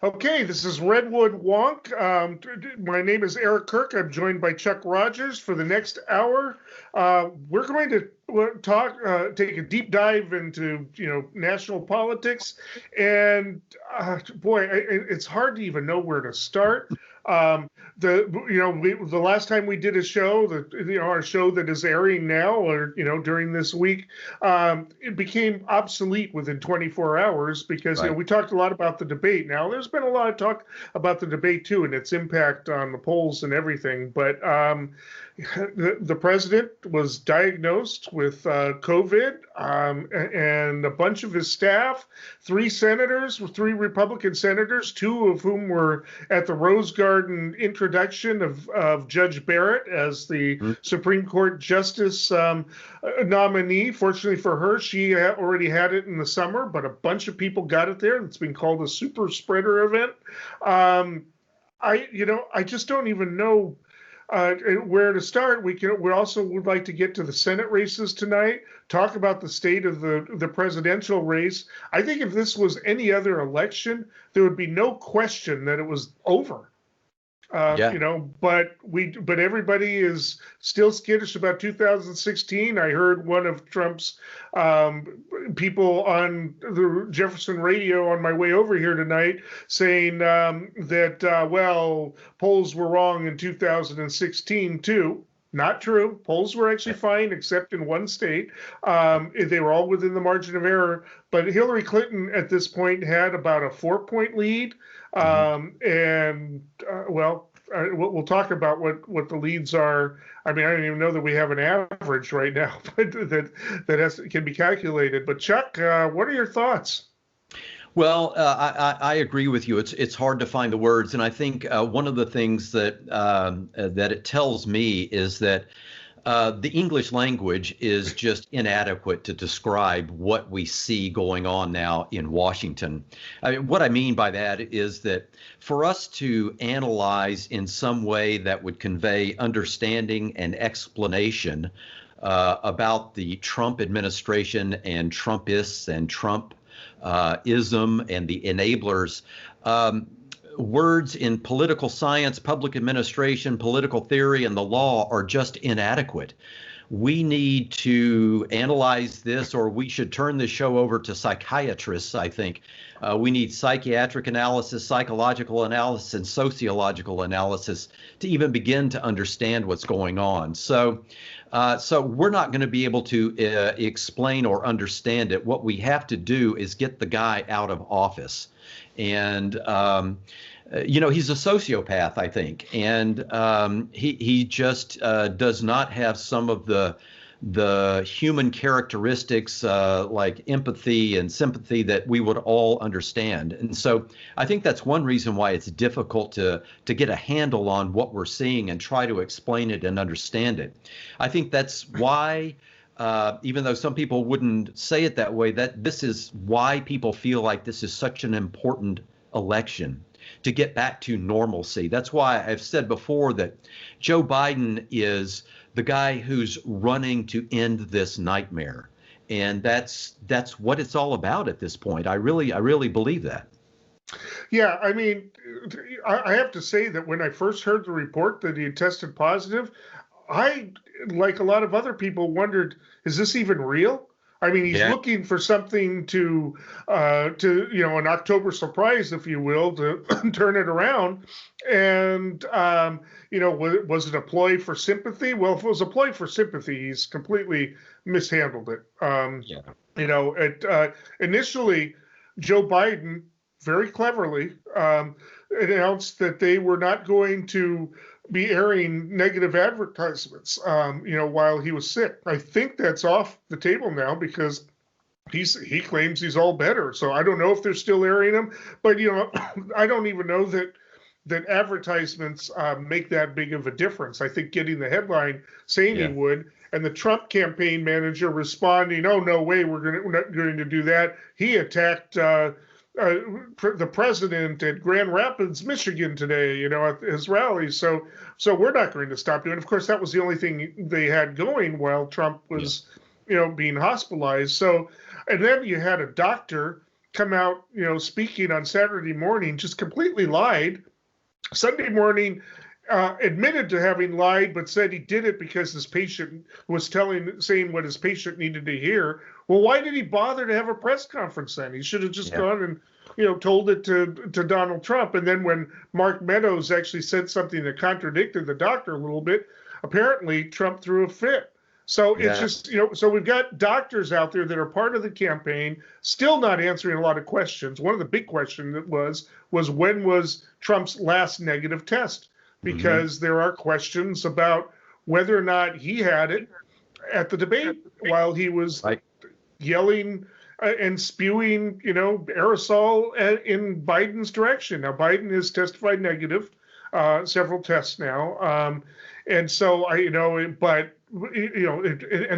Okay, this is Redwood Wonk. My name is Eric Kirk. I'm joined by Chuck Rogers for the next hour. We're going to take a deep dive into national politics, and boy, it's hard to even know where to start. Um, the last time we did a show, our show that is airing now, or during this week, it became obsolete within 24 hours because Right. we talked a lot about the debate. Now there's been a lot of talk about the debate too and its impact on the polls and everything, but the president was diagnosed with COVID, and a bunch of his staff, three Republican senators, two of whom were at the Rose Garden introduction of Judge Barrett as the Mhm. Supreme Court Justice nominee. Fortunately for her, she already had it in the summer, but a bunch of people got it there. It's been called a super spreader event. I just don't even know where to start. We also would like to get to the Senate races tonight, talk about the state of the presidential race. I think if this was any other election, there would be no question that it was over. Yeah. But everybody is still skittish about 2016. I heard one of Trump's people on the Jefferson radio on my way over here tonight saying that polls were wrong in 2016 too. Not true. Polls were actually fine, except in one state. They were all within the margin of error. But Hillary Clinton at this point had about a 4-point lead. Mhm. We'll talk about what the leads are. I mean, I don't even know that we have an average right now, but that can be calculated. But Chuck, what are your thoughts? Well, I agree with you. It's hard to find the words, and I think one of the things that it tells me is that the English language is just inadequate to describe what we see going on now in Washington. I mean, what I mean by that is that for us to analyze in some way that would convey understanding and explanation about the Trump administration and Trumpists and Trump ism and the enablers. Words in political science, public administration, political theory, and the law are just inadequate. We need to analyze this, or we should turn this show over to psychiatrists, I think. We need psychiatric analysis, psychological analysis, and sociological analysis to even begin to understand what's going on. So we're not going to be able to explain or understand it. What we have to do is get the guy out of office. And he's a sociopath, I think, and he just does not have some of the human characteristics like empathy and sympathy that we would all understand. And so I think that's one reason why it's difficult to get a handle on what we're seeing and try to explain it and understand it. I think that's why. Even though some people wouldn't say it that way, that this is why people feel like this is such an important election to get back to normalcy. That's why I've said before that Joe Biden is the guy who's running to end this nightmare. And that's what it's all about at this point. I really believe that. Yeah, I mean, I have to say that when I first heard the report that he had tested positive, I, like a lot of other people, wondered, is this even real? I mean, he's Yeah. looking for something to an October surprise, if you will, to turn it around. And, was it a ploy for sympathy? Well, if it was a ploy for sympathy, he's completely mishandled it. Yeah. Initially, Joe Biden very cleverly announced that they were not going to be airing negative advertisements, while he was sick. I think that's off the table now because he claims he's all better. So I don't know if they're still airing them, but I don't even know that advertisements make that big of a difference. I think getting the headline saying he would, and the Trump campaign manager responding, "Oh, no way, we're not going to do that." He attacked the president at Grand Rapids, Michigan today, at his rally. So we're not going to stop doing it. Of course, that was the only thing they had going while Trump was, being hospitalized. So, and then you had a doctor come out, speaking on Saturday morning, just completely lied. Sunday morning, admitted to having lied, but said he did it because his patient was saying what his patient needed to hear. Well, why did he bother to have a press conference then? He should have just gone and, told it to Donald Trump. And then when Mark Meadows actually said something that contradicted the doctor a little bit, apparently Trump threw a fit. So it's just, so we've got doctors out there that are part of the campaign, still not answering a lot of questions. One of the big questions was when was Trump's last negative test? Because there are questions about whether or not he had it at the debate while he was yelling and spewing, aerosol in Biden's direction. Now, Biden has testified negative, several tests now. And so and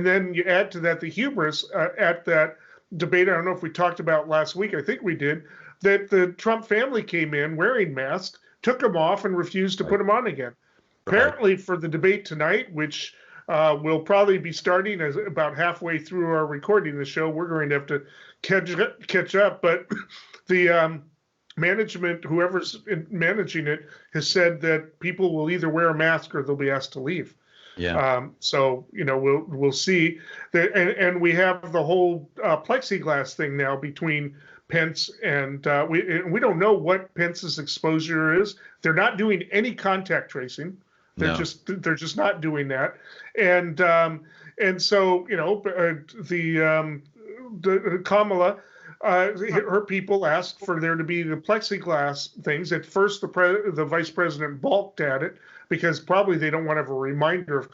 then you add to that the hubris at that debate. I don't know if we talked about last week. I think we did, that the Trump family came in wearing masks, took them off, and refused to put them on again. Apparently, for the debate tonight, which will probably be starting as about halfway through our recording the show, we're going to have to catch up. But the management, whoever's managing it, has said that people will either wear a mask or they'll be asked to leave. Yeah. So we'll see that, and we have the whole plexiglass thing now between Pence and we don't know what Pence's exposure is. They're not doing any contact tracing. They're just not doing that. And so the Kamala, her people asked for there to be the plexiglass things. At first, the vice president balked at it because probably they don't want to have a reminder of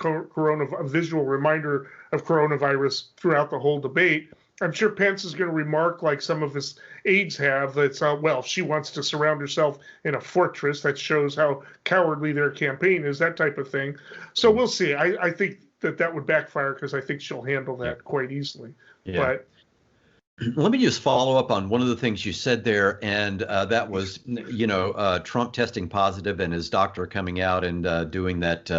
a visual reminder of coronavirus throughout the whole debate. I'm sure Pence is going to remark, like some of his aides have, that she wants to surround herself in a fortress. That shows how cowardly their campaign is, that type of thing. So we'll see. I think that would backfire because I think she'll handle that quite easily. Yeah. But let me just follow up on one of the things you said there, and that was, Trump testing positive and his doctor coming out and doing that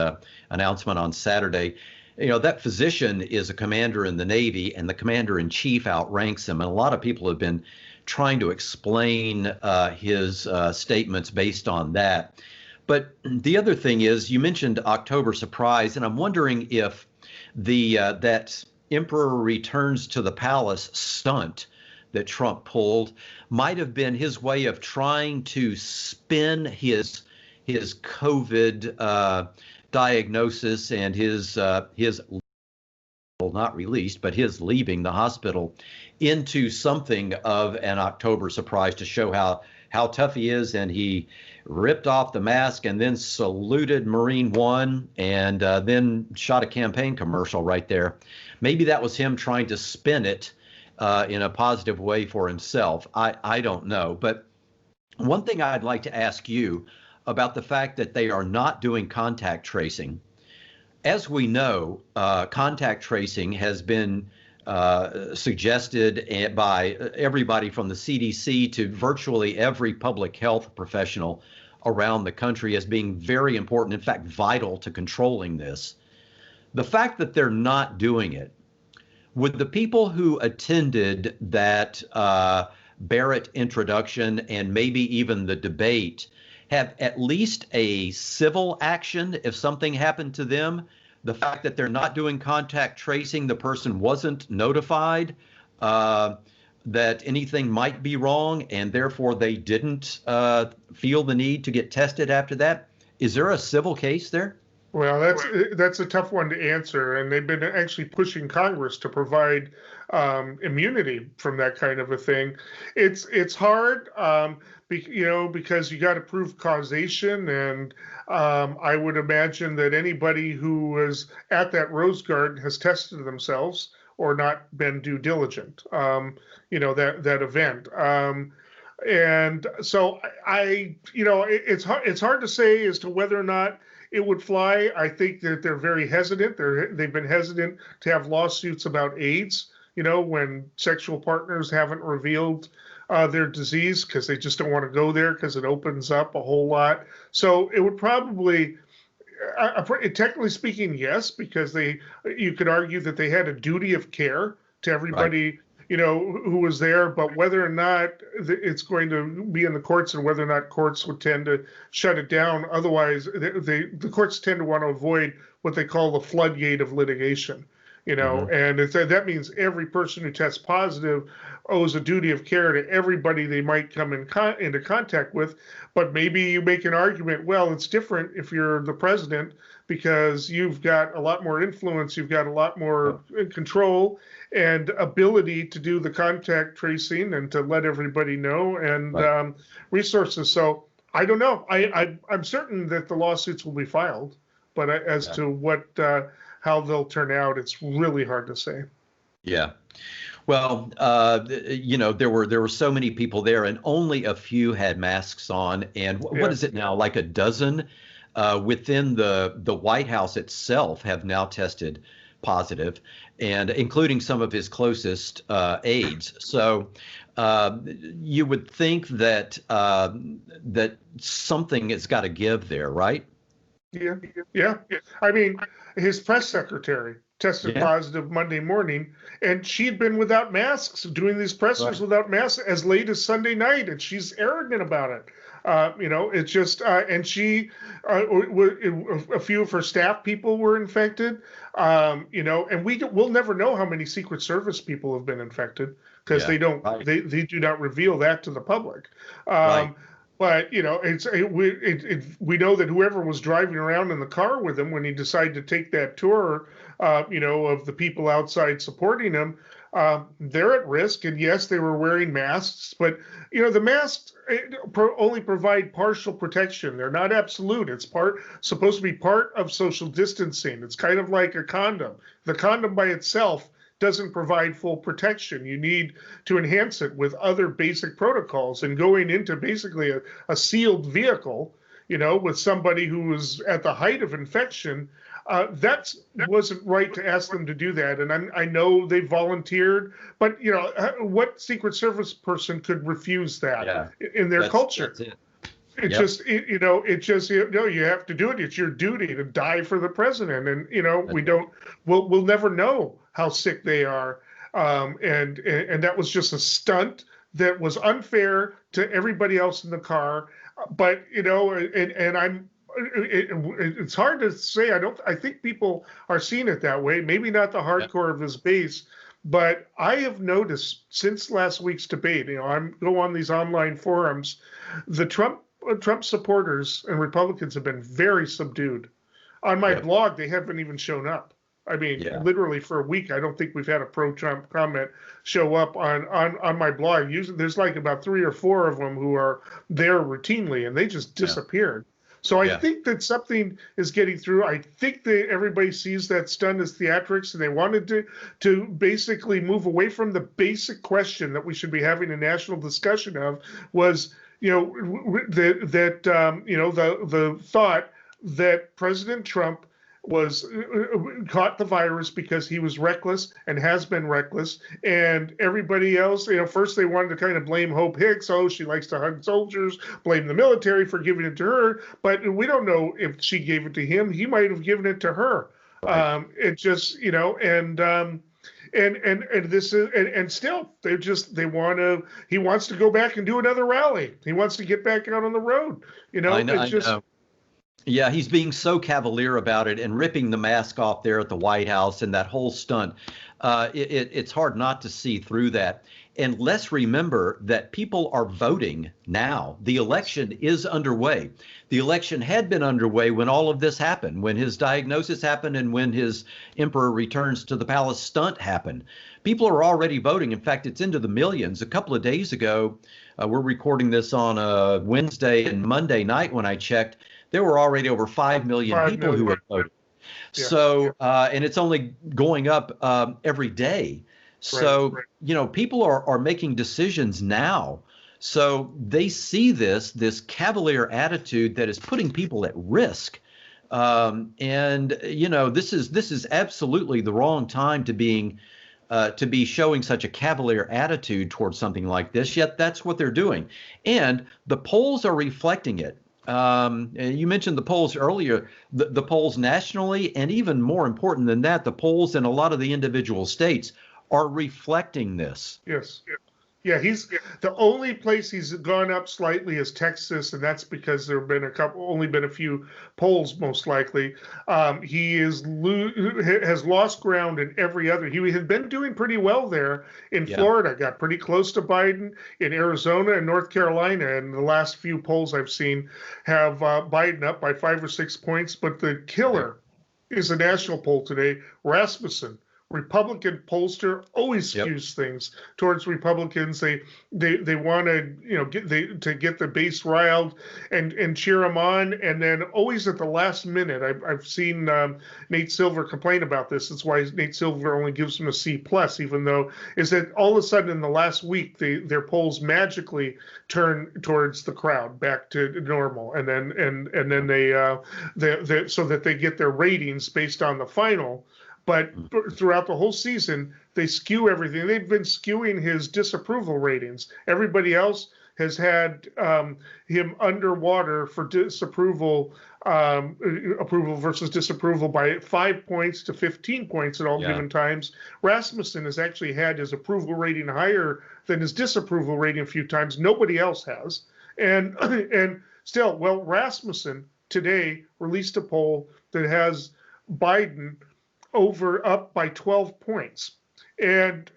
announcement on Saturday. That physician is a commander in the Navy, and the commander in chief outranks him. And a lot of people have been trying to explain his statements based on that. But the other thing is, you mentioned October surprise, and I'm wondering if that Emperor Returns to the Palace stunt that Trump pulled might have been his way of trying to spin his COVID diagnosis and his not released, but his leaving the hospital into something of an October surprise to show how tough he is. And he ripped off the mask and then saluted Marine One and then shot a campaign commercial right there. Maybe that was him trying to spin it in a positive way for himself. I don't know. But one thing I'd like to ask you about the fact that they are not doing contact tracing. As we know, contact tracing has been suggested by everybody from the CDC to virtually every public health professional around the country as being very important, in fact, vital to controlling this. The fact that they're not doing it, would the people who attended that Barrett introduction and maybe even the debate have at least a civil action if something happened to them? The fact that they're not doing contact tracing, the person wasn't notified that anything might be wrong, and therefore they didn't feel the need to get tested after that. Is there a civil case there? Well, that's a tough one to answer, and they've been actually pushing Congress to provide immunity from that kind of a thing. It's hard, because you got to prove causation, and I would imagine that anybody who was at that Rose Garden has tested themselves or not been due diligent. That event. And so it's hard to say as to whether or not it would fly. I think that they're very hesitant. They've been hesitant to have lawsuits about AIDS, when sexual partners haven't revealed their disease because they just don't want to go there because it opens up a whole lot. So it would probably, technically speaking, yes, because you could argue that they had a duty of care to everybody, who was there, but whether or not it's going to be in the courts and whether or not courts would tend to shut it down. Otherwise, the courts tend to want to avoid what they call the floodgate of litigation. And that means every person who tests positive owes a duty of care to everybody they might come into contact with. But maybe you make an argument, well, it's different if you're the president because you've got a lot more influence, you've got a lot more control and ability to do the contact tracing and to let everybody know and resources. So I don't know. I'm certain that the lawsuits will be filed, but as to what how they'll turn out, it's really hard to say. Yeah. Well, there were so many people there, and only a few had masks on. And what is it now? Like a dozen within the White House itself have now tested positive, and including some of his closest aides. So you would think that that something has got to give there, right? Yeah. I mean, his press secretary tested positive Monday morning, and she'd been without masks, doing these pressers without masks as late as Sunday night, and she's arrogant about it. It's just, and a few of her staff people were infected, and we'll never know how many Secret Service people have been infected because they do not reveal that to the public. But we know that whoever was driving around in the car with him when he decided to take that tour, of the people outside supporting him, they're at risk. And yes, they were wearing masks, but the masks only provide partial protection. They're not absolute. It's supposed to be part of social distancing. It's kind of like a condom. The condom by itself doesn't provide full protection. You need to enhance it with other basic protocols. And going into basically a sealed vehicle, with somebody who was at the height of infection, that wasn't right to ask them to do that. And I know they volunteered, but what Secret Service person could refuse that in their culture? You have to do it. It's your duty to die for the president. And, we'll never know how sick they are. And that was just a stunt that was unfair to everybody else in the car. But, it's hard to say. I think people are seeing it that way. Maybe not the hardcore of his base, but I have noticed since last week's debate, I go on these online forums, the Trump supporters and Republicans have been very subdued. On my blog, they haven't even shown up. I mean, literally for a week, I don't think we've had a pro-Trump comment show up on my blog. Usually, there's like about 3 or 4 of them who are there routinely, and they just disappeared. So I think that something is getting through. I think that everybody sees that stunt as theatrics, and they wanted to basically move away from the basic question that we should be having a national discussion of was, the thought that President Trump was caught the virus because he was reckless and has been reckless, and everybody else, first they wanted to kind of blame Hope Hicks. Oh, she likes to hug soldiers, blame the military for giving it to her, but we don't know if she gave it to him. He might have given it to her. It just, and this is, and still he wants to go back and do another rally. He wants to get back out on the road. I know. Yeah, he's being so cavalier about it and ripping the mask off there at the White House and that whole stunt. It's hard not to see through that. And let's remember that people are voting now. The election is underway. The election had been underway when all of this happened, when his diagnosis happened and when his Emperor Returns to the Palace stunt happened. People are already voting. In fact, it's into the millions. A couple of days ago, we're recording this on a Wednesday and Monday night when I checked, there were already over 5 million people who have voted. Yeah. So, and it's only going up every day. So, people are making decisions now. So they see this cavalier attitude that is putting people at risk. And, this is absolutely the wrong time to be showing such a cavalier attitude towards something like this. Yet that's what they're doing. And the polls are reflecting it. You mentioned the polls earlier, the polls nationally, and even more important than that, the polls in a lot of the individual states are reflecting this. Yes. Yeah, he's the only place he's gone up slightly is Texas, and that's because there have been only been a few polls, most likely. He has lost ground in every other. He had been doing pretty well there in Florida, got pretty close to Biden in Arizona and North Carolina, and the last few polls I've seen have Biden up by 5 or 6 points. But the killer is a national poll today, Rasmussen. Republican pollster always skews things towards Republicans. They want to get the base riled and cheer them on, and then always at the last minute. I've seen Nate Silver complain about this. That's why Nate Silver only gives him a C plus, even though is that all of a sudden in the last week their polls magically turn towards the crowd back to normal, and then they so that they get their ratings based on the final. But throughout the whole season, they skew everything. They've been skewing his disapproval ratings. Everybody else has had him underwater for disapproval, approval versus disapproval by 5 points to 15 points at all given times. Rasmussen has actually had his approval rating higher than his disapproval rating a few times. Nobody else has. And still, Rasmussen today released a poll that has Biden up by 12 points. And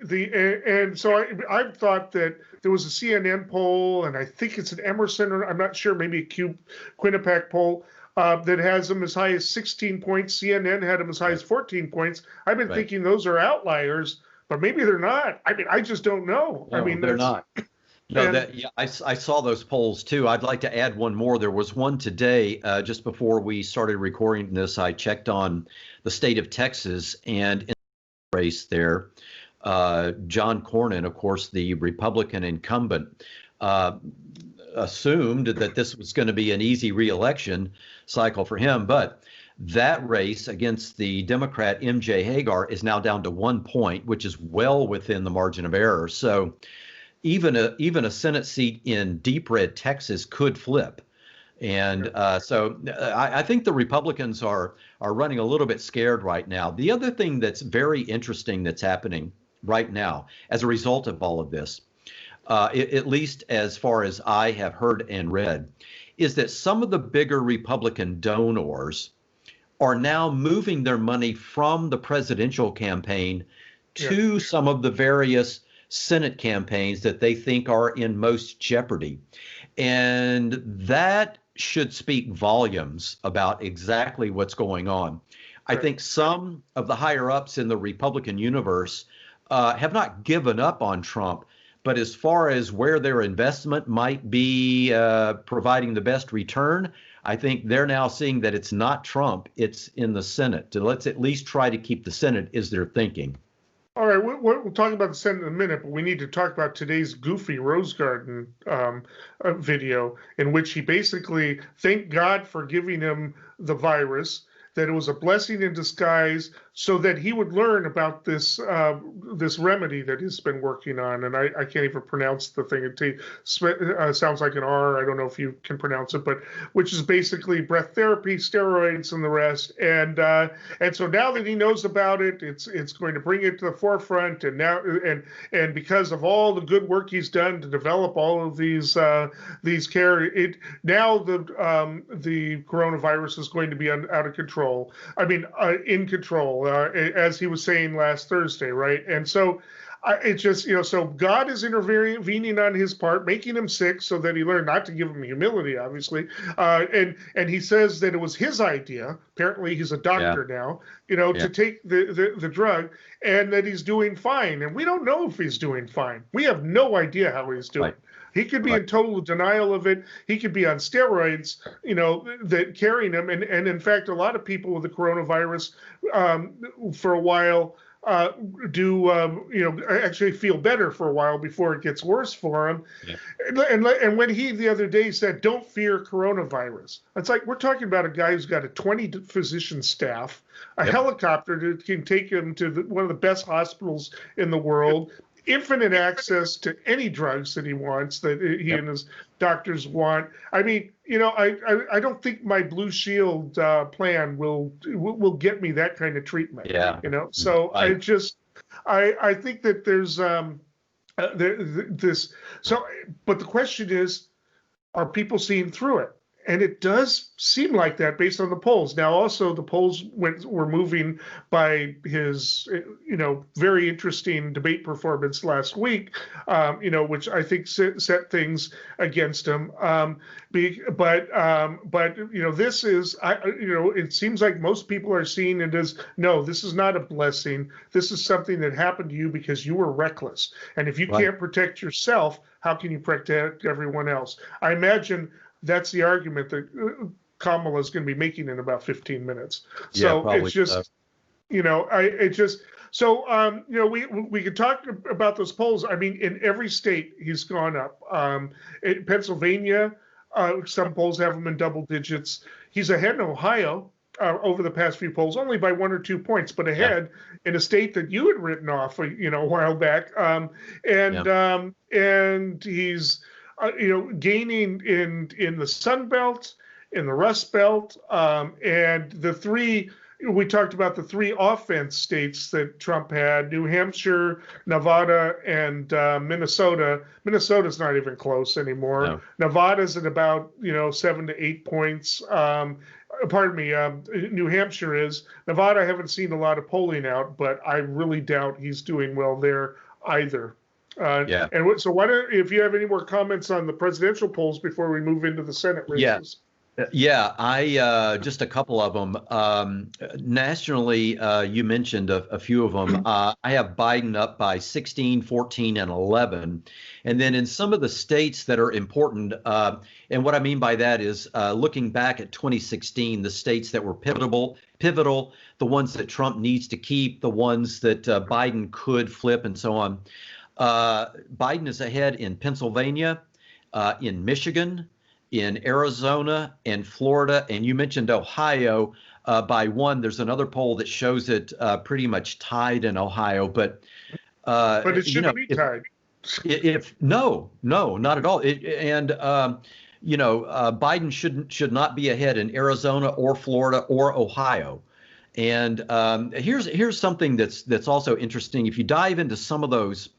so I've thought that there was a CNN poll, and I think it's an Emerson, or I'm not sure, maybe a Quinnipiac poll that has them as high as 16 points. CNN had them as high as 14 points. I've been thinking those are outliers, but maybe they're not. I mean, I just don't know. No, they're not. No, I saw those polls too. I'd like to add one more. There was one today, just before we started recording this. I checked on the state of Texas, and in the race there, John Cornyn, of course, the Republican incumbent, assumed that this was going to be an easy re-election cycle for him. But that race against the Democrat MJ Hagar is now down to 1 point, which is well within the margin of error. So even a Senate seat in deep red Texas could flip. And so I think the Republicans are running a little bit scared right now. The other thing that's very interesting that's happening right now as a result of all of this, at least as far as I have heard and read, is that some of the bigger Republican donors are now moving their money from the presidential campaign to some of the various Senate campaigns that they think are in most jeopardy. And that should speak volumes about exactly what's going on. I think some of the higher ups in the Republican universe have not given up on Trump, but as far as where their investment might be providing the best return, I think they're now seeing that it's not Trump, it's in the Senate. So let's at least try to keep the Senate is their thinking. All right, we'll talk about the Senate in a minute, but we need to talk about today's goofy Rose Garden video in which he basically thanked God for giving him the virus, that it was a blessing in disguise, so that he would learn about this this remedy that he's been working on. And I can't even pronounce the thing. It sounds like an R. I don't know if you can pronounce it, but which is basically breath therapy, steroids, and the rest. And so now that he knows about it, it's going to bring it to the forefront. And now and because of all the good work he's done to develop all of these care, now the coronavirus is going to be out of control. I mean, in control. As he was saying last Thursday, right? And so it's just, so God is intervening on his part, making him sick so that he learned not to give him humility, obviously. And he says that it was his idea. Apparently he's a doctor now, to take the drug, and that he's doing fine. And we don't know if he's doing fine. We have no idea how he's doing. Right. He could be in total denial of it. He could be on steroids, that carrying him. And in fact, a lot of people with the coronavirus for a while do actually feel better for a while before it gets worse for him. Yeah. And when he the other day said, "Don't fear coronavirus," it's like we're talking about a guy who's got a 20 physician staff, a helicopter that can take him to one of the best hospitals in the world. Infinite access to any drugs that he wants, that he and his doctors want. I mean, I don't think my Blue Shield plan will get me that kind of treatment. Yeah. So I think that there's this. So, but the question is, are people seeing through it? And it does seem like that based on the polls. Now, also the polls were moving by his, very interesting debate performance last week, which I think set things against him. But this is, it seems like most people are seeing it as, no, this is not a blessing. This is something that happened to you because you were reckless. And if you can't protect yourself, how can you protect everyone else? I imagine that's the argument that Kamala is going to be making in about 15 minutes. So it's just, we could talk about those polls. I mean, in every state, he's gone up. In Pennsylvania, some polls have him in double digits. He's ahead in Ohio over the past few polls, only by 1 or 2 points, but ahead in a state that you had written off, a while back. And he's gaining in the Sun Belt, in the Rust Belt, and the three. We talked about the 3 offense states that Trump had: New Hampshire, Nevada, and Minnesota. Minnesota's not even close anymore. No. Nevada's at about 7 to 8 points. Pardon me. New Hampshire is. Nevada, I haven't seen a lot of polling out, but I really doubt he's doing well there either. And so why don't, if you have any more comments on the presidential polls before we move into the Senate races? I just a couple of them. Nationally, you mentioned a few of them. I have Biden up by 16, 14, and 11. And then in some of the states that are important, and what I mean by that is looking back at 2016, the states that were pivotal, the ones that Trump needs to keep, the ones that Biden could flip, and so on. Biden is ahead in Pennsylvania, in Michigan, in Arizona, and Florida. And you mentioned Ohio by 1. There's another poll that shows it pretty much tied in Ohio. But it shouldn't be tied. No, not at all. Biden should not be ahead in Arizona or Florida or Ohio. And here's something that's also interesting. If you dive into some of those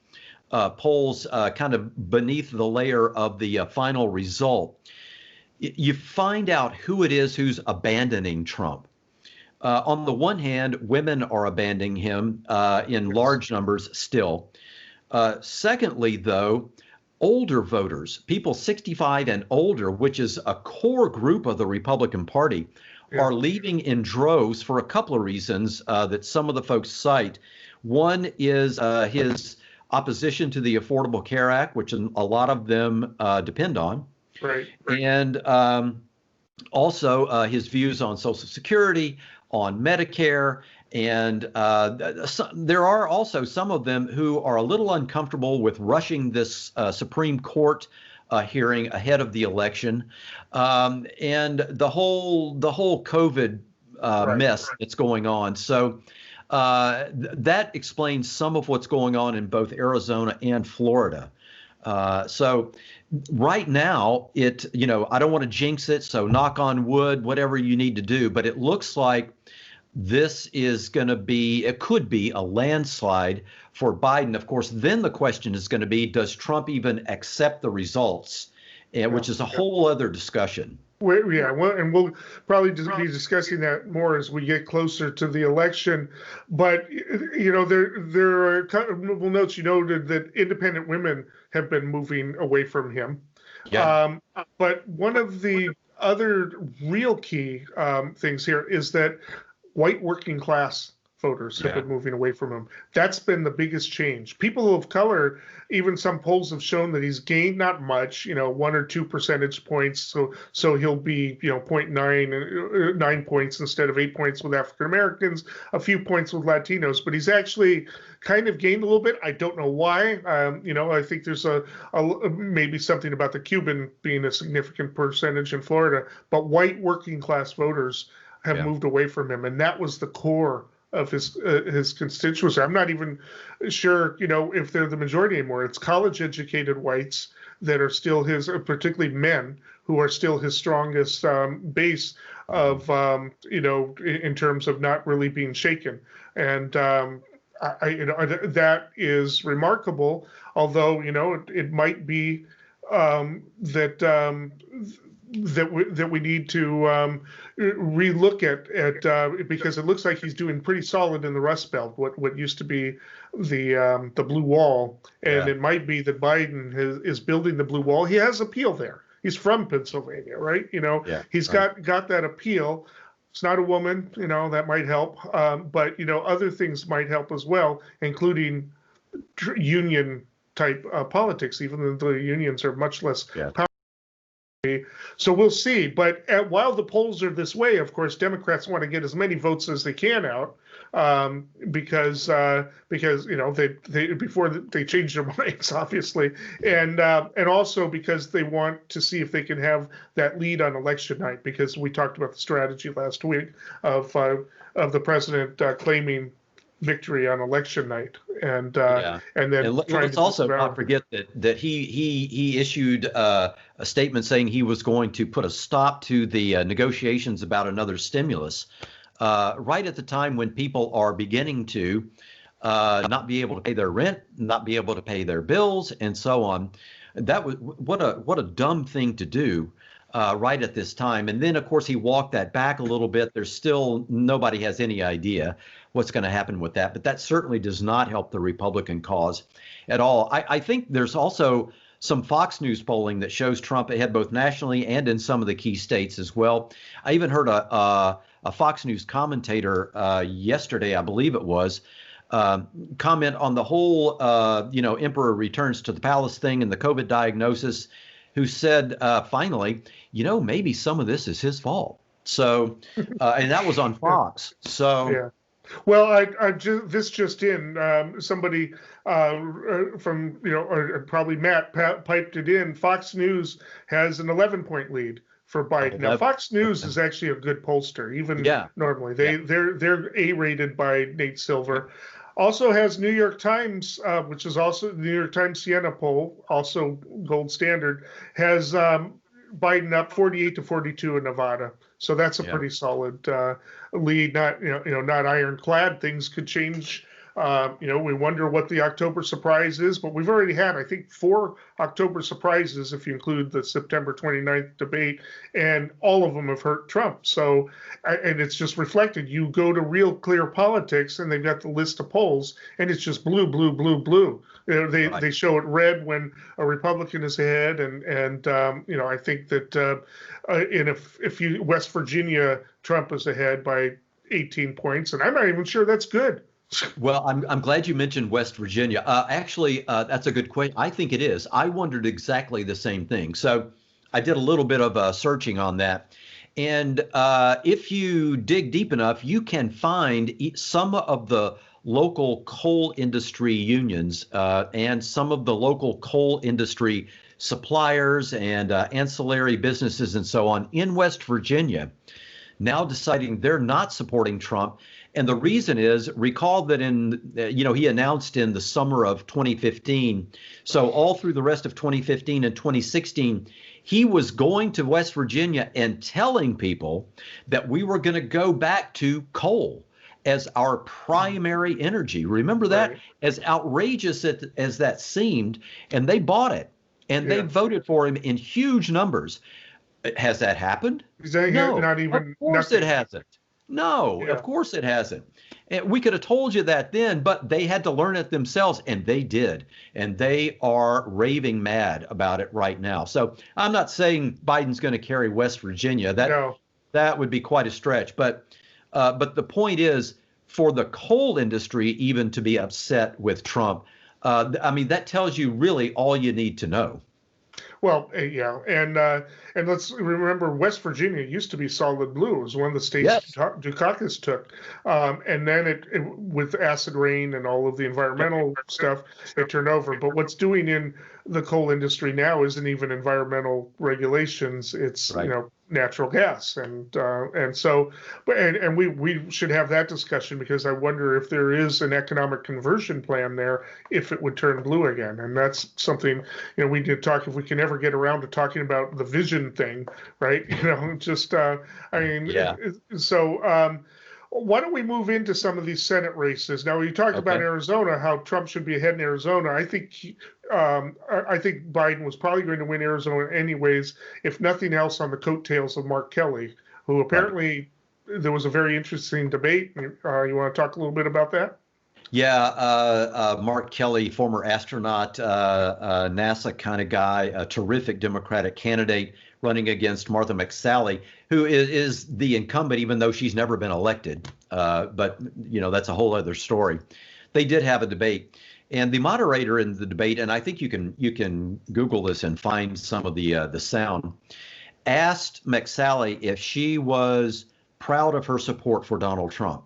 polls kind of beneath the layer of the final result, you find out who it is who's abandoning Trump. On the one hand, women are abandoning him in large numbers still. Secondly, though, older voters, people 65 and older, which is a core group of the Republican Party, are leaving in droves for a couple of reasons that some of the folks cite. One is his opposition to the Affordable Care Act, which a lot of them depend on. Right. And also his views on Social Security, on Medicare. And there are also some of them who are a little uncomfortable with rushing this Supreme Court hearing ahead of the election, and the whole COVID mess that's going on. So that explains some of what's going on in both Arizona and Florida. So right now, I don't want to jinx it, so knock on wood, whatever you need to do, but it looks like this is going to be, it could be a landslide for Biden. Of course, then the question is going to be, does Trump even accept the results? Which is a whole other discussion. And we'll probably be discussing that more as we get closer to the election. But, there are a couple notes. You noted that independent women have been moving away from him. Yeah. But one of the other real key things here is that white working class voters have been moving away from him. That's been the biggest change. People of color, even some polls have shown that he's gained not much, 1 or 2 percentage points. So he'll be, 9 points instead of 8 points with African Americans, a few points with Latinos. But he's actually kind of gained a little bit. I don't know why. I think there's a maybe something about the Cuban being a significant percentage in Florida. But white working class voters have moved away from him, and that was the core of his constituency. I'm not even sure, if they're the majority anymore. It's college-educated whites that are still his, particularly men, who are still his strongest base of, in terms of not really being shaken. And that is remarkable. Although it might be that that we need to relook at because it looks like he's doing pretty solid in the Rust Belt, what used to be the blue wall, and Yeah. it might be that Biden is building the blue wall. He has appeal there. He's from Pennsylvania, right? Yeah. He's Right. got that appeal. It's not a woman, that might help, but other things might help as well, including union type politics, even though the unions are much less Yeah. powerful. So we'll see. But while the polls are this way, of course, Democrats want to get as many votes as they can out, because they before they change their minds, obviously, and also because they want to see if they can have that lead on election night. Because we talked about the strategy last week of the president claiming victory on election night, and Yeah. and then And trying let's to also disavow. not forget that he issued a statement saying he was going to put a stop to the negotiations about another stimulus right at the time when people are beginning to not be able to pay their rent, not be able to pay their bills, and so on. That was what a dumb thing to do. Right at this time. And then, of course, he walked that back a little bit. There's still nobody has any idea what's going to happen with that. But that certainly does not help the Republican cause at all. I think there's also some Fox News polling that shows Trump ahead both nationally and in some of the key states as well. I even heard a Fox News commentator yesterday, I believe it was, comment on the whole, Emperor returns to the palace thing and the COVID diagnosis, who said, finally, maybe some of this is his fault. So, and that was on Fox. So, Yeah. Well, this just in, somebody from, or probably Matt piped it in. Fox News has an 11-point lead for Biden. Now, Fox News is actually a good pollster, even normally. They're A-rated by Nate Silver. Also has New York Times, which is also the New York Times Siena poll, also gold standard, has Biden up 48-42 in Nevada. So that's a pretty solid lead. Not not ironclad. Things could change. We wonder what the October surprise is, but we've already had, I think, 4 October surprises if you include the September 29th debate, and all of them have hurt Trump. So, and it's just reflected. You go to Real Clear Politics, and they've got the list of polls, and it's just blue, blue, blue, blue. They show it red when a Republican is ahead, and I think that if you West Virginia, Trump is ahead by 18 points, and I'm not even sure that's good. Well, I'm glad you mentioned West Virginia. Actually, that's a good question. I think it is. I wondered exactly the same thing. So I did a little bit of searching on that. And if you dig deep enough, you can find some of the local coal industry unions and some of the local coal industry suppliers and ancillary businesses and so on in West Virginia now deciding they're not supporting Trump. And the reason is, recall that he announced in the summer of 2015, so all through the rest of 2015 and 2016, he was going to West Virginia and telling people that we were going to go back to coal as our primary energy. Remember that? Right. As outrageous as that seemed, and they bought it, and they voted for him in huge numbers. Has that happened? No, not even. Of course it hasn't. No, of course it hasn't. And we could have told you that then, but they had to learn it themselves, and they did. And they are raving mad about it right now. So I'm not saying Biden's going to carry West Virginia. That would be quite a stretch. But the point is, for the coal industry even to be upset with Trump, that tells you really all you need to know. Well, and let's remember, West Virginia used to be solid blue. It was one of the states Dukakis took, and then it with acid rain and all of the environmental stuff, it turned over. But what's doing in the coal industry now isn't even environmental regulations. It's natural gas, and so, and we should have that discussion, because I wonder if there is an economic conversion plan there, if it would turn blue again. And that's something we did talk, if we can ever get around to talking about the vision thing, right? So why don't we move into some of these Senate races? Now, you talked about Okay. Arizona, how Trump should be ahead in Arizona. I think Biden was probably going to win Arizona anyways, if nothing else, on the coattails of Mark Kelly, who Right. apparently there was a very interesting debate. You want to talk a little bit about that? Yeah, Mark Kelly, former astronaut, NASA kind of guy, a terrific Democratic candidate running against Martha McSally, who is the incumbent, even though she's never been elected. But that's a whole other story. They did have a debate, and the moderator in the debate, and I think you can Google this and find some of the sound, asked McSally if she was proud of her support for Donald Trump.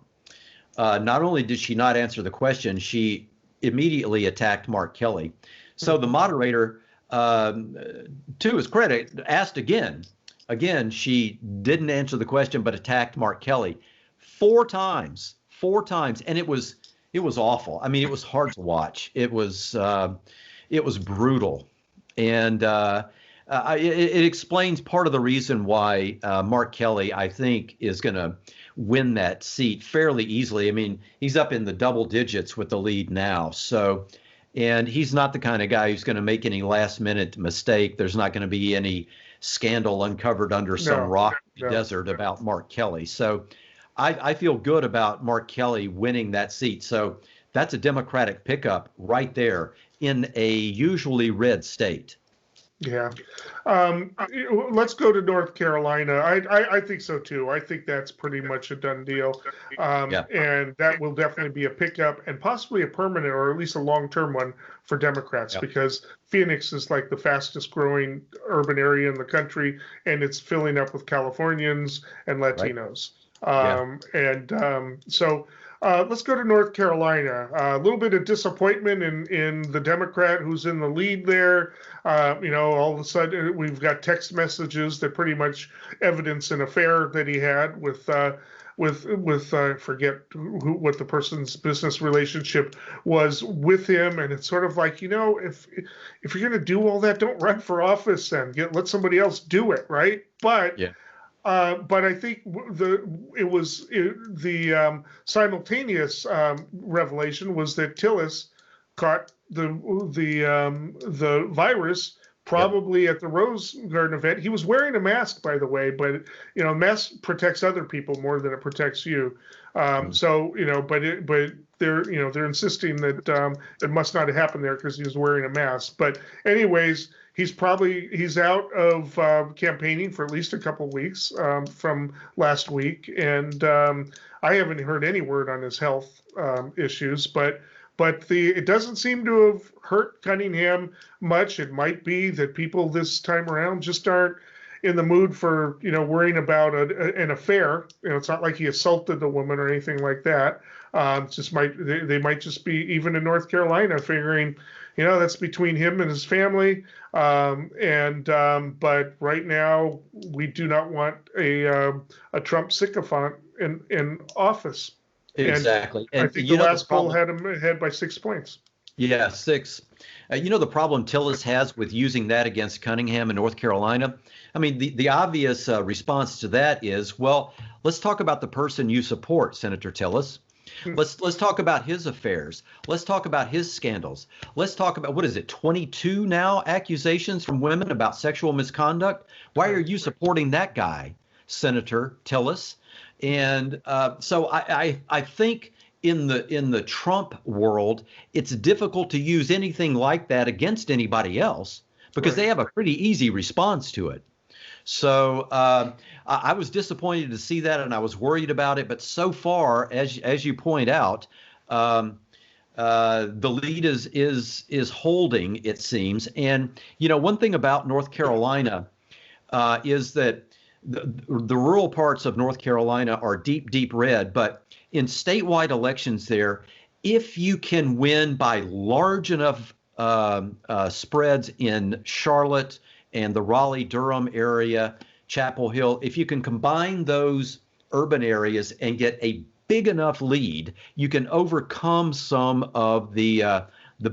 Not only did she not answer the question, she immediately attacked Mark Kelly. So the moderator, to his credit, asked again. Again, she didn't answer the question, but attacked Mark Kelly four times, and it was awful. I mean, it was hard to watch. It was brutal, and it explains part of the reason why Mark Kelly, I think, is going to win that seat fairly easily. I mean, he's up in the double digits with the lead now. So, and he's not the kind of guy who's going to make any last minute mistake. There's not going to be any scandal uncovered under some rock in the desert about Mark Kelly. So I feel good about Mark Kelly winning that seat. So that's a Democratic pickup right there in a usually red state. Yeah. Let's go to North Carolina. I think so too. I think that's pretty much a done deal. Yeah. And that will definitely be a pickup and possibly a permanent or at least a long-term one for Democrats, because Phoenix is like the fastest growing urban area in the country, and it's filling up with Californians and Latinos. So let's go to North Carolina. A little bit of disappointment in the Democrat who's in the lead there. All of a sudden we've got text messages that pretty much evidence an affair that he had with I forget what the person's business relationship was with him, and it's sort of like, if you're going to do all that, don't run for office and let somebody else do it, right? But I think the simultaneous revelation was that Tillis caught the virus probably at the Rose Garden event. He was wearing a mask, by the way, but mask protects other people more than it protects you. So but they're insisting that it must not have happened there because he was wearing a mask. But anyways, he's out of campaigning for at least a couple of weeks from last week, and I haven't heard any word on his health issues, but it doesn't seem to have hurt Cunningham much. It might be that people this time around just aren't in the mood for worrying about an affair. It's not like he assaulted the woman or anything like that. They might just be, even in North Carolina, figuring that's between him and his family. But right now we do not want a Trump sycophant in office. Exactly. And I think the last poll had him ahead by 6 points. Yeah, 6. The problem Tillis has with using that against Cunningham in North Carolina, I mean, the obvious response to that is, well, let's talk about the person you support, Senator Tillis. Let's talk about his affairs. Let's talk about his scandals. Let's talk about, what is it, 22 now accusations from women about sexual misconduct? Why are you supporting that guy, Senator Tillis? And so I think in the Trump world, it's difficult to use anything like that against anybody else because they have a pretty easy response to it. So I was disappointed to see that, and I was worried about it. But so far, as you point out, the lead is holding, it seems. And one thing about North Carolina is that the rural parts of North Carolina are deep red, but in statewide elections there, if you can win by large enough spreads in Charlotte and the Raleigh-Durham area, Chapel Hill, if you can combine those urban areas and get a big enough lead, you can overcome some of the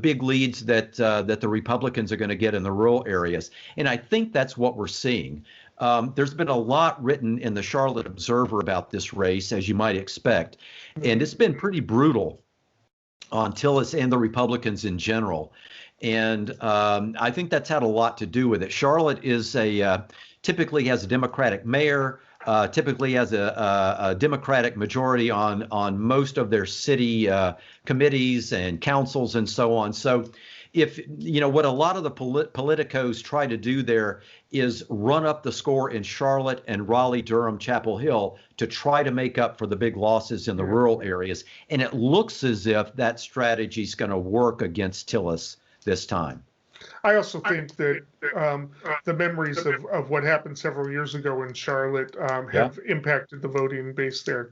big leads that the Republicans are going to get in the rural areas. And I think that's what we're seeing. There's been a lot written in the Charlotte Observer about this race, as you might expect, and it's been pretty brutal on Tillis and the Republicans in general. And I think that's had a lot to do with it. Charlotte is typically has a Democratic mayor, typically has a Democratic majority on most of their city committees and councils and so on. So if, what a lot of the politicos try to do there is run up the score in Charlotte and Raleigh, Durham, Chapel Hill to try to make up for the big losses in the rural areas. And it looks as if that strategy is going to work against Tillis this time. I also think that the memories of what happened several years ago in Charlotte have impacted the voting base there.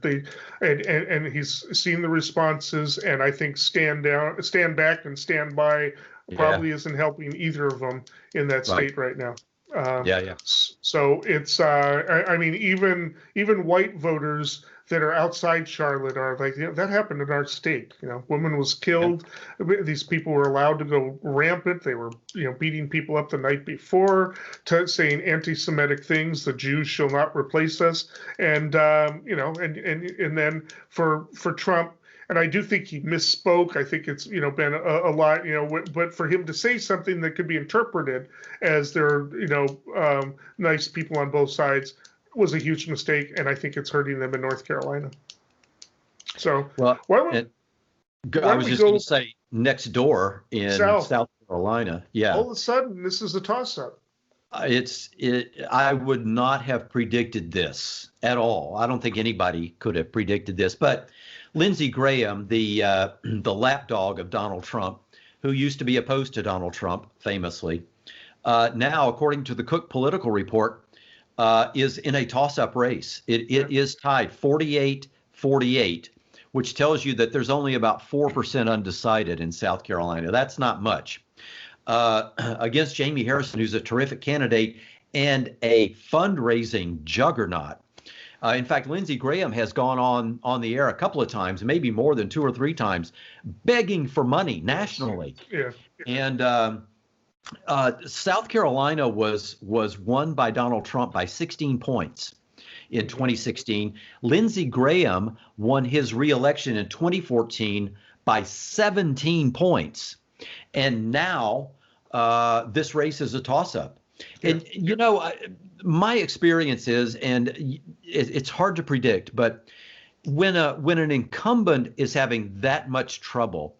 And he's seen the responses, and I think stand back and stand by probably isn't helping either of them in that state right now. So it's I mean, even white voters that are outside Charlotte are like, that happened in our state. Woman was killed. These people were allowed to go rampant. They were, beating people up the night before, saying anti-Semitic things. The Jews shall not replace us. And and then for Trump. And I do think he misspoke. I think it's, been a lot, but for him to say something that could be interpreted as there are, nice people on both sides was a huge mistake. And I think it's hurting them in North Carolina. So I was just going to say next door in South Carolina. Yeah. All of a sudden, this is a toss-up. I would not have predicted this at all. I don't think anybody could have predicted this, but Lindsey Graham, the lapdog of Donald Trump, who used to be opposed to Donald Trump famously, now, according to the Cook Political Report, is in a toss-up race. It is tied 48-48, which tells you that there's only about 4% undecided in South Carolina. That's not much. Against Jamie Harrison, who's a terrific candidate and a fundraising juggernaut. In fact, Lindsey Graham has gone on the air a couple of times, maybe more than 2 or 3 times, begging for money nationally. Yeah. And South Carolina was won by Donald Trump by 16 points in 2016. Lindsey Graham won his reelection in 2014 by 17 points. And now this race is a toss-up. And, my experience is, and it's hard to predict, but when an incumbent is having that much trouble,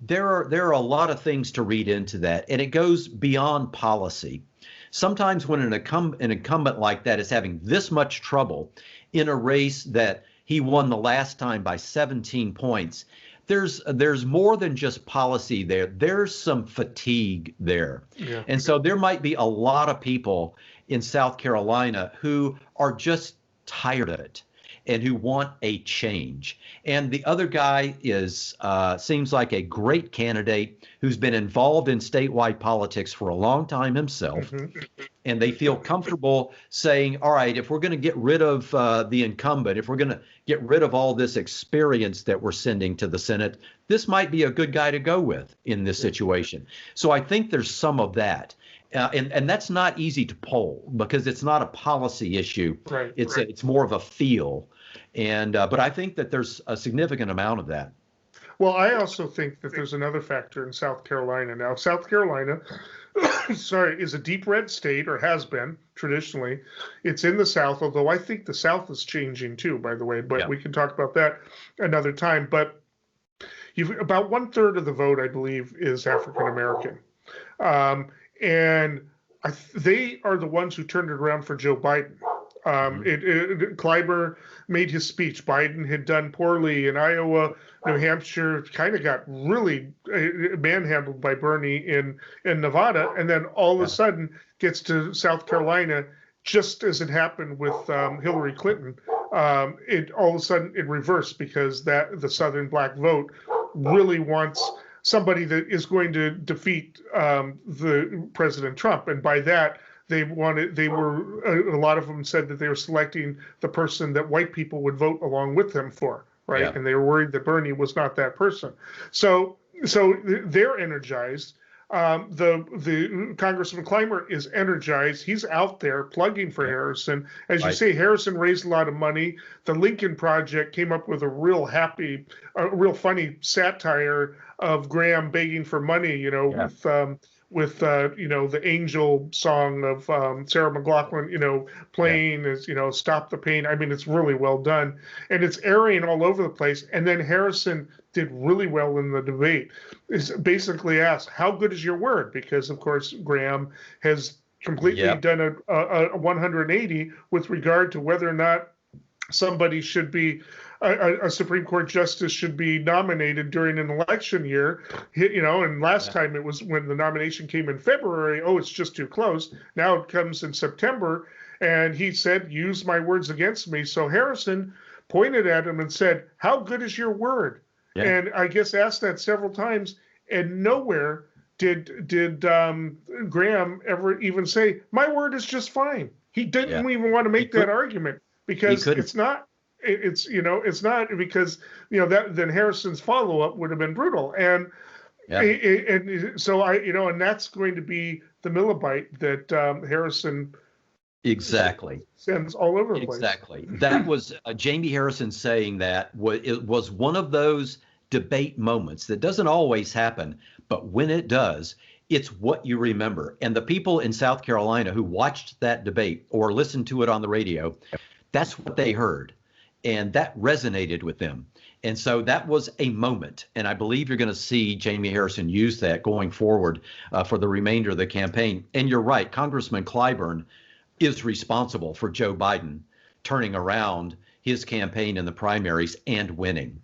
there are a lot of things to read into that, and it goes beyond policy. Sometimes when an incumbent like that is having this much trouble in a race that he won the last time by 17 points, there's more than just policy there. There's some fatigue there. Yeah. And so there might be a lot of people in South Carolina who are just tired of it and who want a change. And the other guy seems like a great candidate who's been involved in statewide politics for a long time himself. Mm-hmm. And they feel comfortable saying, all right, if we're going to get rid of the incumbent, if we're going to get rid of all this experience that we're sending to the Senate, this might be a good guy to go with in this situation. So I think there's some of that. And that's not easy to poll because it's not a policy issue. Right. It's more of a feel. And but I think that there's a significant amount of that. Well, I also think that there's another factor in South Carolina. Now, South Carolina, is a deep red state, or has been traditionally. It's in the South, although I think the South is changing too, by the way. But we can talk about that another time. But about 1/3 of the vote, I believe, is African American. And they are the ones who turned it around for Joe Biden. Clyburn made his speech. Biden had done poorly in Iowa, New Hampshire, kind of got really manhandled by Bernie in Nevada, and then all of a sudden gets to South Carolina, just as it happened with Hillary Clinton. It all of a sudden it reversed because the Southern black vote really wants somebody that is going to defeat the President Trump, and by that a lot of them said that they were selecting the person that white people would vote along with them for, right? Yeah. And they were worried that Bernie was not that person. So they're energized. the Congressman Clyburn is energized. He's out there plugging for Harrison. As you Right. say, Harrison raised a lot of money. The Lincoln Project came up with a real funny satire of Graham begging for money, Yeah. with the angel song of Sarah McLachlan, Yeah. playing as, Stop the Pain. I mean, it's really well done. And it's airing all over the place. And then Harrison did really well in the debate. Is basically asked, how good is your word? Because, of course, Graham has completely Yep. done a 180 with regard to whether or not somebody should be a Supreme Court justice should be nominated during an election year, and last time it was when the nomination came in February. Oh, it's just too close. Now it comes in September, and he said, use my words against me. So Harrison pointed at him and said, how good is your word? Yeah. And I guess asked that several times, and nowhere did Graham ever even say, my word is just fine. He didn't even want to make that argument, because it's not because that then Harrison's follow-up would have been brutal. And so and that's going to be the millibite that Harrison Exactly. sends all over the place. Exactly. That was Jamie Harrison saying that. It was one of those debate moments that doesn't always happen, but when it does, it's what you remember. And the people in South Carolina who watched that debate or listened to it on the radio, that's what they heard. And that resonated with them. And so that was a moment. And I believe you're going to see Jamie Harrison use that going forward for the remainder of the campaign. And you're right, Congressman Clyburn is responsible for Joe Biden turning around his campaign in the primaries and winning.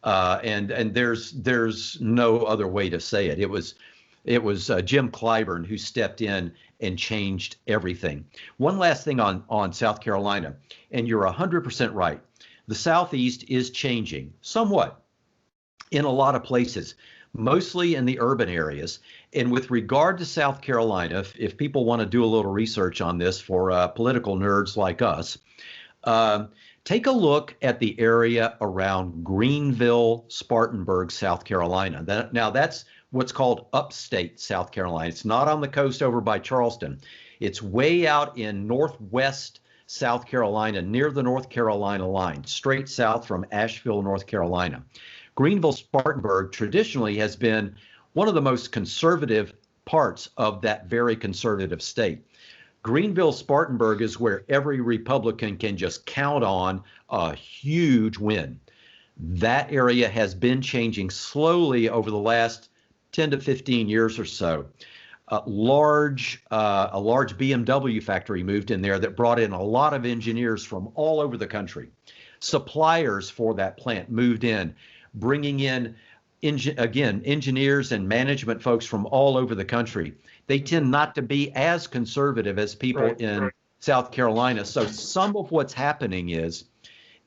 And there's no other way to say it. It was Jim Clyburn who stepped in and changed everything. One last thing on South Carolina, and you're 100% right. The Southeast is changing somewhat in a lot of places, mostly in the urban areas. And with regard to South Carolina, if people want to do a little research on this for political nerds like us, take a look at the area around Greenville, Spartanburg, South Carolina. Now that's what's called upstate South Carolina. It's not on the coast over by Charleston. It's way out in northwest South Carolina, near the North Carolina line, straight south from Asheville, North Carolina. Greenville, Spartanburg traditionally has been one of the most conservative parts of that very conservative state. Greenville, Spartanburg is where every Republican can just count on a huge win. That area has been changing slowly over the last 10 to 15 years or so. A large BMW factory moved in there that brought in a lot of engineers from all over the country. Suppliers for that plant moved in, bringing in, engineers and management folks from all over the country. They tend not to be as conservative as people in South Carolina. So some of what's happening is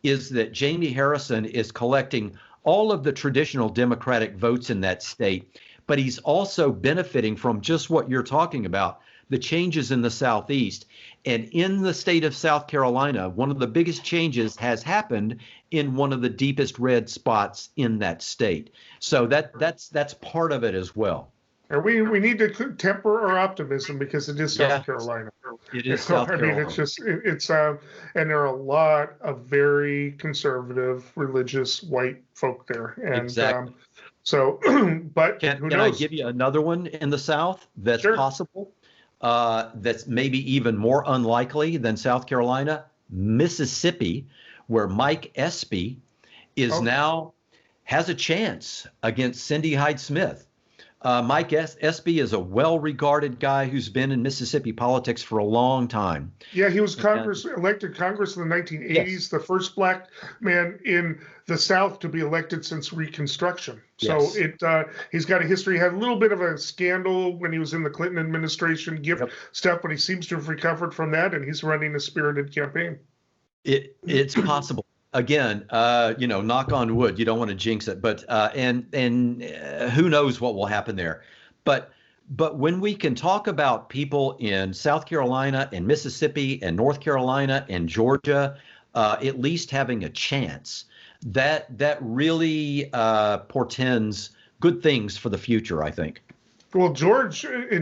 that Jamie Harrison is collecting all of the traditional Democratic votes in that state, but he's also benefiting from just what you're talking about, the changes in the Southeast. And in the state of South Carolina, one of the biggest changes has happened in one of the deepest red spots in that state. So that's part of it as well. And we need to temper our optimism, because it is South Carolina. It is South Carolina. I mean, it's and there are a lot of very conservative, religious white folk there. And exactly. So, but who knows? Can I give you another one in the South that's possible? That's maybe even more unlikely than South Carolina? Mississippi, where Mike Espy is now has a chance against Cindy Hyde-Smith. Mike Espy is a well-regarded guy who's been in Mississippi politics for a long time. Yeah, he was elected Congress in the 1980s, the first black man in the South to be elected since Reconstruction. So he's got a history. He had a little bit of a scandal when he was in the Clinton administration, stuff, but he seems to have recovered from that, and he's running a spirited campaign. It's possible. Again, knock on wood, you don't want to jinx it, but and who knows what will happen there. But when we can talk about people in South Carolina and Mississippi and North Carolina and Georgia, at least having a chance, that really portends good things for the future, I think. Well, in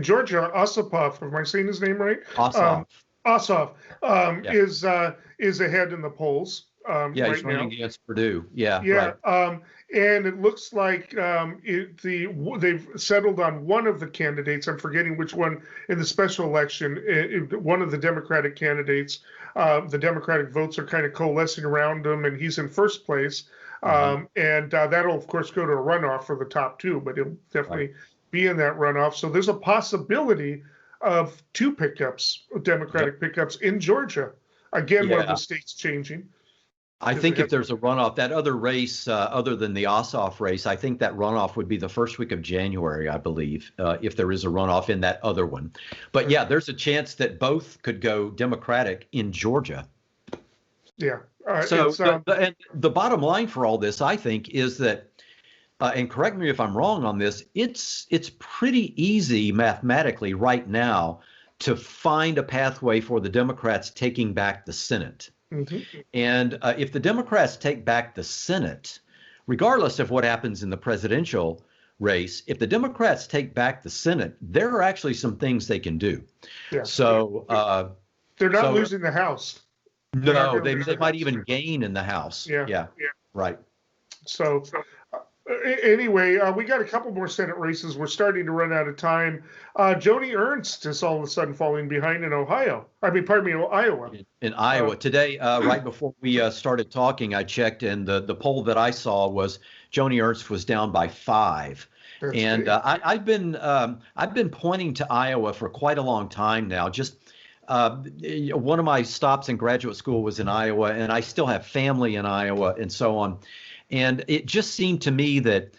Georgia, Osipov, am I saying his name right? Ossoff. Ossoff Yeah. is ahead in the polls Yeah, he's right now. running against Purdue. Yeah, Yeah, right. and it looks like they've settled on one of the candidates. I'm forgetting which one in the special election. One of the Democratic candidates. The Democratic votes are kind of coalescing around him, and he's in first place. Hmm. And that'll of course go to a runoff for the top two, but he'll Right. definitely be in that runoff. So there's a possibility of two pickups, Yep. Democratic pickups in Georgia. Again, one of the Yeah. states changing I because it think if has. there's a runoff, that other race, other than the Ossoff race, I think that runoff would be the first week of January, I believe, if there is a runoff in that other one. But yeah, there's a chance that both could go Democratic in Georgia. Yeah, So it's and the bottom line for all this, I think, is that, and correct me if I'm wrong on this, it's pretty easy mathematically right now to find a pathway for the Democrats taking back the Senate. mhm. And if the Democrats take back the Senate, regardless of what happens in the presidential race, if the Democrats take back the Senate, there are actually some things they can do. Yeah, So, they're not so losing the House. They're not no, going to lose they the might House. even gain in the House. Yeah, Yeah, right. so anyway, we got a couple more Senate races. We're starting to run out of time. Joni Ernst is all of a sudden falling behind in Ohio. I mean, pardon me, Iowa. In Iowa today, right before we started talking, I checked, and the poll that I saw was Joni Ernst was down by 5. That's And big. I've been pointing to Iowa for quite a long time now. Just one of my stops in graduate school was in Iowa, and I still have family in Iowa, and so on. And it just seemed to me that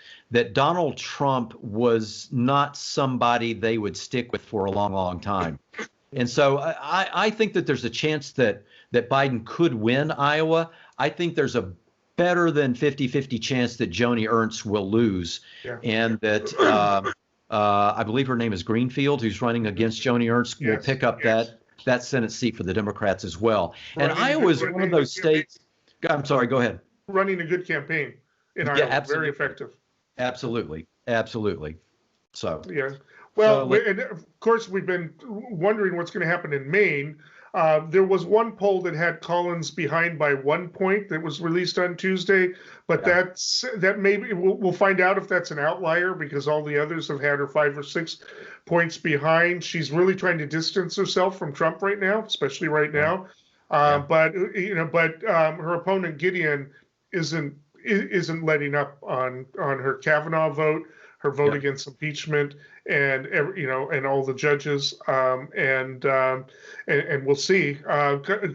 Donald Trump was not somebody they would stick with for a long, long time. And so I think that there's a chance that Biden could win Iowa. I think there's a better than 50-50 chance that Joni Ernst will lose, Yeah. and that I believe her name is Greenfield, who's running against Joni Ernst, will Yes. pick up that Senate seat for the Democrats as well. And Running a Iowa good is one of campaign. those states. I'm sorry, go ahead. Running a good campaign in Iowa. Very absolutely. effective. Absolutely. So Yeah. Well, So, and of course, we've been wondering what's going to happen in Maine. There was one poll that had Collins behind by 1 point that was released on Tuesday, but Yeah. that maybe we'll find out if that's an outlier because all the others have had her 5 or 6 points behind. She's really trying to distance herself from Trump right now, especially right now. Yeah. But her opponent Gideon isn't letting up on her Kavanaugh vote, her vote Yeah. against impeachment, and and all the judges, and we'll see.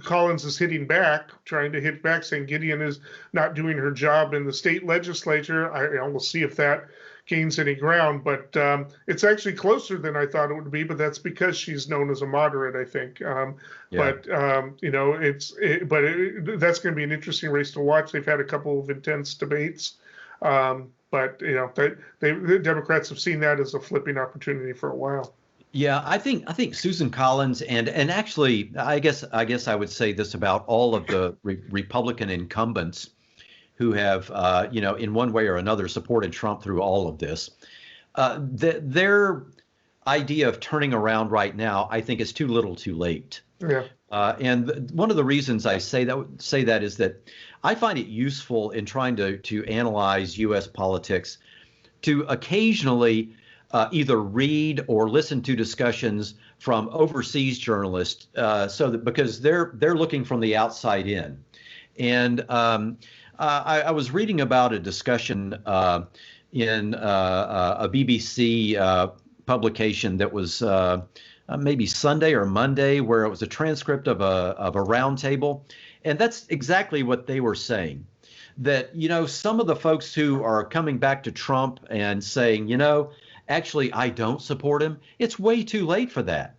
Collins is hitting back, trying to hit back, saying Gideon is not doing her job in the state legislature. We'll see if that gains any ground, but it's actually closer than I thought it would be. But that's because she's known as a moderate, I think. Yeah. But that's going to be an interesting race to watch. They've had a couple of intense debates. But the Democrats have seen that as a flipping opportunity for a while. Yeah, I think Susan Collins and actually I guess I would say this about all of the Republican incumbents who have in one way or another supported Trump through all of this. Their idea of turning around right now, I think, is too little, too late. Yeah. And one of the reasons I say that is that I find it useful in trying to analyze U.S. politics to occasionally either read or listen to discussions from overseas journalists, because they're looking from the outside in. And I was reading about a discussion in a BBC publication that was maybe Sunday or Monday, where it was a transcript of a roundtable, and that's exactly what they were saying. That some of the folks who are coming back to Trump and saying, actually I don't support him, it's way too late for that.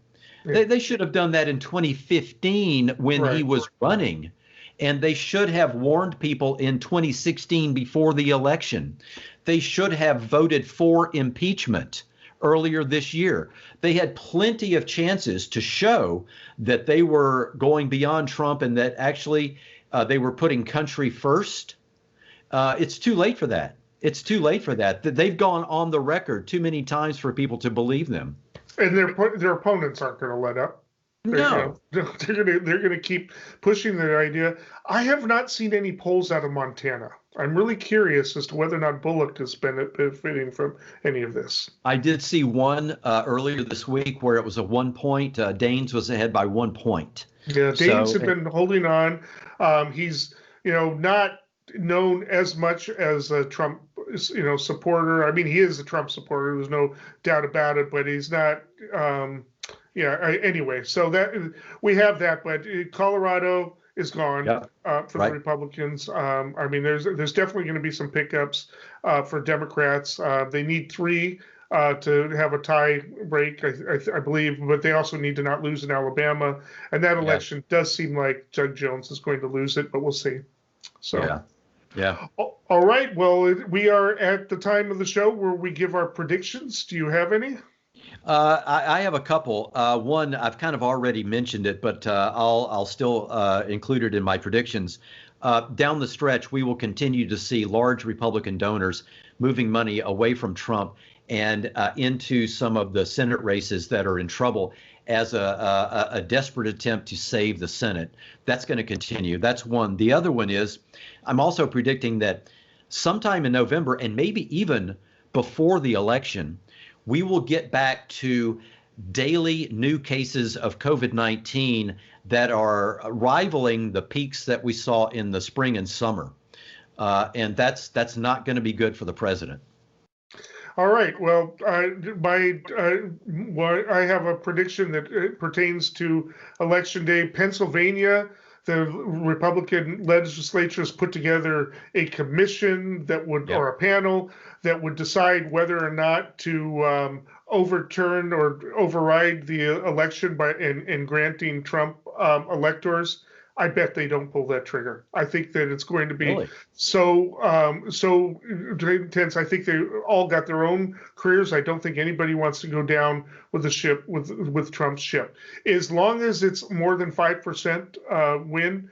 Yeah. They should have done that in 2015 when he was running. And they should have warned people in 2016 before the election. They should have voted for impeachment earlier this year. They had plenty of chances to show that they were going beyond Trump and that actually they were putting country first. It's too late for that. It's too late for that. They've gone on the record too many times for people to believe them. And their opponents aren't going to let up. No. They're gonna keep pushing their idea. I have not seen any polls out of Montana. I'm really curious as to whether or not Bullock has been benefiting from any of this. I did see one earlier this week where it was a 1 point. Daines was ahead by 1 point. Yeah, Daines had been holding on. He's not known as much as a Trump supporter. I mean, he is a Trump supporter. There's no doubt about it. But he's not. Anyway, so that we have that, but Colorado is gone for the Republicans. I mean, there's definitely going to be some pickups for Democrats. They need 3 to have a tie break, I believe, but they also need to not lose in Alabama. And that election does seem like Doug Jones is going to lose it, but we'll see. So. Yeah. All right. Well, we are at the time of the show where we give our predictions. Do you have any? I have a couple. One, I've kind of already mentioned it, but I'll still include it in my predictions. Down the stretch, we will continue to see large Republican donors moving money away from Trump and into some of the Senate races that are in trouble as a desperate attempt to save the Senate. That's going to continue. That's one. The other one is I'm also predicting that sometime in November and maybe even before the election, we will get back to daily new cases of COVID-19 that are rivaling the peaks that we saw in the spring and summer. And that's not going to be good for the president. All right. Well, I have a prediction that pertains to Election Day. Pennsylvania, the Republican legislature has put together a commission that would, or a panel that would decide whether or not to overturn or override the election in granting Trump electors. I bet they don't pull that trigger. I think that it's going to be so intense. I think they all got their own careers. I don't think anybody wants to go down with the ship with Trump's ship. As long as it's more than 5% win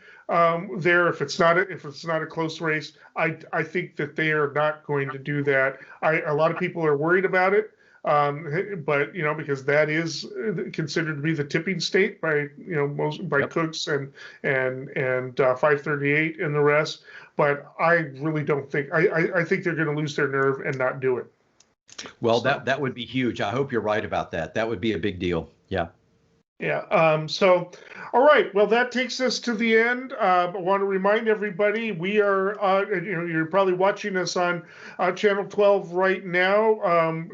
there, if it's not a close race, I think that they are not going to do that. A lot of people are worried about it. But because that is considered to be the tipping state by Cooks and 538 and the rest. But I really don't think I think they're going to lose their nerve and not do it. Well, that would be huge. I hope you're right about that. That would be a big deal. Yeah. Yeah. So, all right. Well, that takes us to the end. I want to remind everybody we are, you're probably watching us on Channel 12 right now on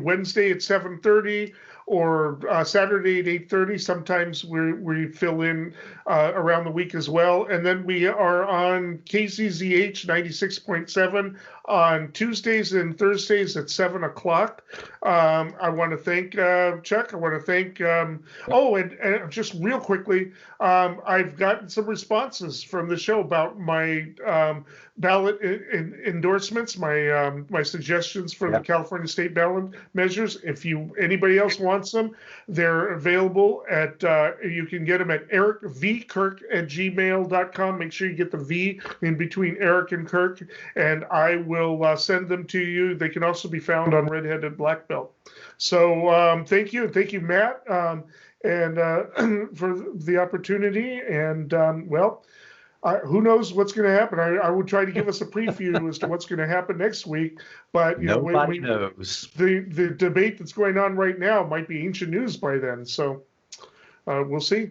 Wednesday at 7:30 or Saturday at 8:30. Sometimes we fill in around the week as well. And then we are on KCZH 96.7 on Tuesdays and Thursdays at 7 o'clock. I want to thank Chuck. I want to thank, and just real quickly, I've gotten some responses from the show about my ballot endorsements, my suggestions for the California state ballot measures. If anybody else wants them, they're available at, you can get them at ericvkirk@gmail.com. Make sure you get the V in between Eric and Kirk, and I will send them to you. They can also be found on Redhead and Black Belt. So thank you, Matt, and for the opportunity. And who knows what's going to happen? I would try to give us a preview as to what's going to happen next week, but nobody knows. The debate that's going on right now might be ancient news by then. So we'll see.